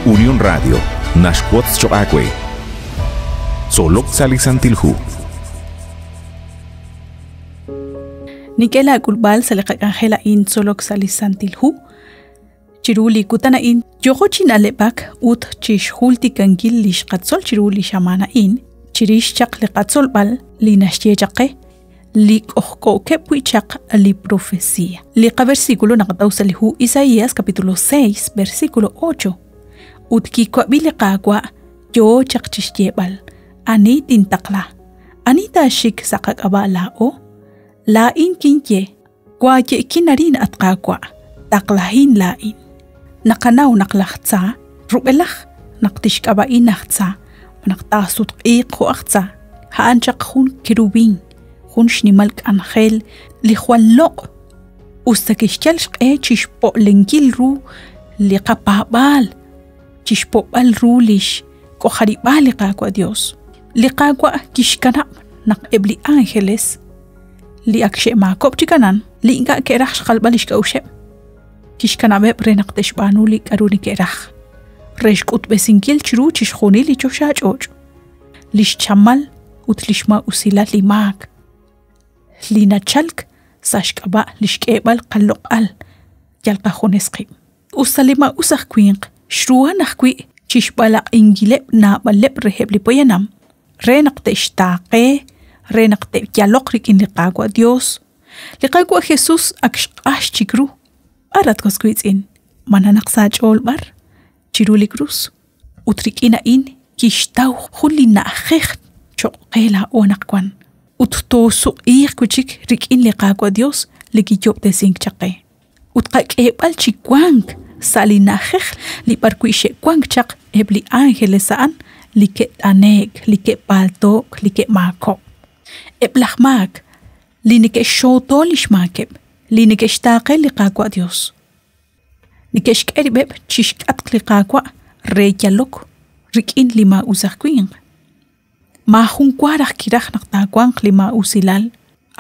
Unión Radio, Nashquatz Choacue, Solok Salisantilhu. Nikela kulbal salakak angela in Solok Salisantilhu. Chiruli kutana in yohochin alepak ut chish hulti kangil lish katsol chiruli shamana in chirish chak le katsol bal li nashye chake li kohko kepui chak li profecía. Liqa versículo naqtawsalihu Isaías capítulo 6 versículo 8. Utkiko biliqaqwa yo chak chishyebal ani tintakla ani tashik sakak abalao la in kinye kwa ye kinarin atqaqwa taklahin la in nakanaw naklahtsa rubelakh naqtishkaba inahtsa naqtasut qiqo ahtsa haan chaq khun kirubin khun shnimalk angel li khwalloq ustakishchal shqe chishpo lengil ru li qapabal chishpo bal rulish ko kharibali qaqwa Dios li qaqwa kishkana naq ebli angeles li akshe ma kopchikanan li inga kerah qalbalish kausheb kishkana beb renaqtesh banuli karuni kerah reshkut besinkil chru chishkhuni li choshachoj lish chamal utlishma usila limak lina chalk sashkaba lishkebal qalloqal yalqa khonesqi usalima usaqquin shruwa naqwi chishbala ingileb na baleb rehebli poyanam renaqtesh taqe renaqte yaloqrik in liqaqwa Dios liqaqwa Jesus akshqash chikru arat koskuitzin mananaqsach olbar chiruli cruz utrikina in kishtaw khulina khikh choqela onaqwan uttosu iqkuchik rikin liqaqwa Dios likiyob de sinkchaqe utqaqebal chikwang salina khikh liparkuishe kwang chaq ebli angelesaan like anek like paltok like mako eblahmak linike shotolish makeb linike shtaqe liqaqwa Dios nikeshkeribeb chishkat liqaqwa reyalok rikin lima uzaqquin ma junquaraj kiraj naqtaqwan lima usilal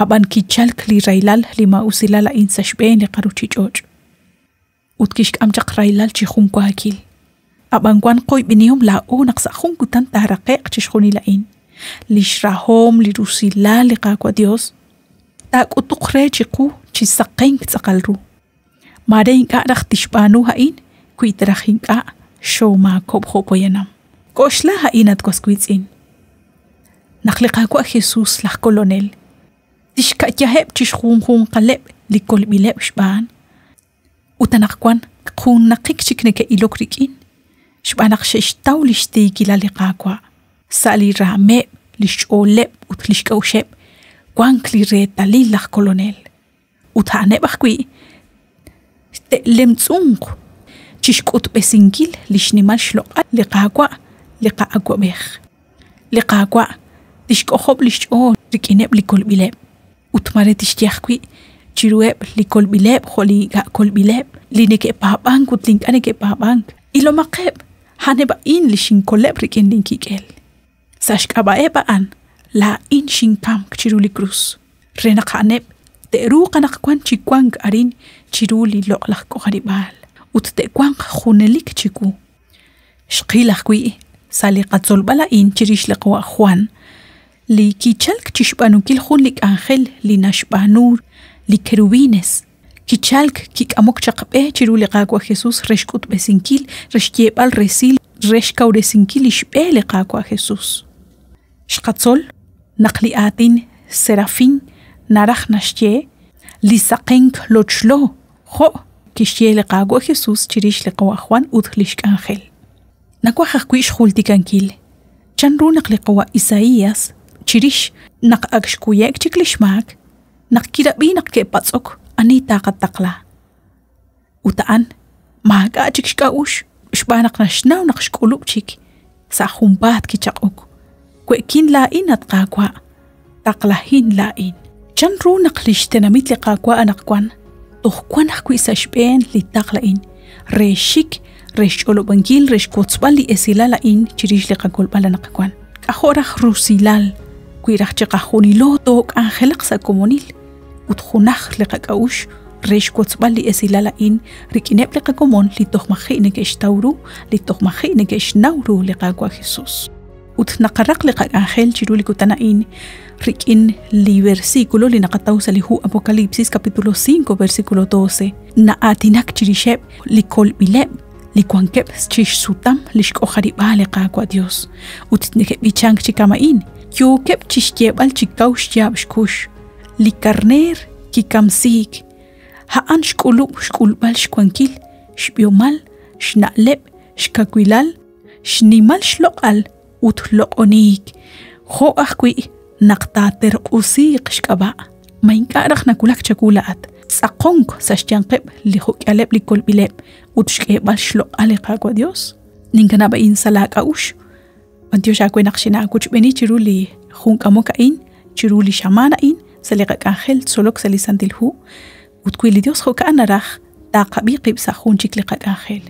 aban kichal li railal lima usilala insashben liqaruchichoj utkishk amchaq railal chijunquakil abankwan qoy binihum la onaqsa junkutan taraqeq chishkhuni lain lishrahom lirusila liqaqwa Dios tak utuqre chiqu chisaqen tsaqalru marein qaraq tishbanu hain kuitrajin qa shoma kobho poyanam koshla hainat koskuitzin naqliqaqwa Jesus la colonel tishka yaheb chishkhun qaleb likolbileb shban utanaqwan khun naqik chikneke ilokrikin shbanaq shishtaw lishtiki la liqaqwa sali rame lisholeb utlishkawsheb kwankli retali la colonel utane baqwi te lemtsung chishkut besinkil lishnimal shloqa liqaqwa liqaqwa beh liqaqwa tishkohob lishol rikineb likolbileb utmare tishyaqwi chirueb likolbileb kholi ga kolbileb lineke pabank utlink aneke pabank ilomaqeb haneba in lishin koleb rikin linkikel sashkaba ebaan la in shinkam chiruli cruz renaqaneb teru qanaqkwan chikwang arin chiruli loqlaq qoharibal uttekwang khunelik chiku shqilaqwi saliqatzol bala in chirish liqwa Juan li kichalk chishbanukil khunlik angel li nashbanur li kerubines kichalk kikamok chaqbe chiruli qaqwa Jesus reshkut besinkil reshyebal resil reshkauresinkil ishbele qaqwa Jesus shqatzol naqliatin serafin naraj nashye lisaqenk lochlo kho kishye liqaqwa Jesus chirish liqwa Juan udhlishk angel nakwa khaqwish khultikankil chanru naqliqwa Isaías chirish naqakshkuyek chiklishmak naqkirabi naqkepatsok ani taqataqla utaan maga chikshkaush shbanaq nashnaw naqshkulubchik sa khumbat kichaqok kwekin la inat qaqwa taqlahin la in chanru naqlishtenamit liqaqwa anaqkwan tohkwan hkwisa shben li taqla in reshik resholobankil reshkotsbal li esilala in chirish liqaqol balanaqkwan ahora rusilal kuirach chiqahuni lo tok angelaq sa komunil utkhunaj liqaqaush resh kutzbal li esilala in rikinep li kakomon li tohmahi negesh tauru li tohmahi negesh nauru li kagwa Jesus. Ut nakarak li kag angel chiruli kutanain rikin li versículo li nakataw sa lihu Apocalipsis capítulo 5 versículo 12 na atinak chirishep li kolbileb li kwankep chish sutam li shkohariba li kagwa Dios. Ut nekep ichang chikamain yo kep chishtebal chikaw shyab shkush li karner kikamsik haan shkulub shkulbal shkwankil shbiomal shnaleb shkakwilal shnimal shloqal ut loqonik ho akwi naqtater usiq shkaba mainkaraq nakulak chakulaat saqonk sashyanqeb li hukyaleb li kolbileb ut shkebal shloqal qagwa Dios ninkanaba in salaka ush Dios akwe naqshina kuchbeni chiruli junkamokain chiruli shamanain saliqak angel solok salisantilhu utkwili Dios ho kaanaraj taqabiqib sa junchik liqak angel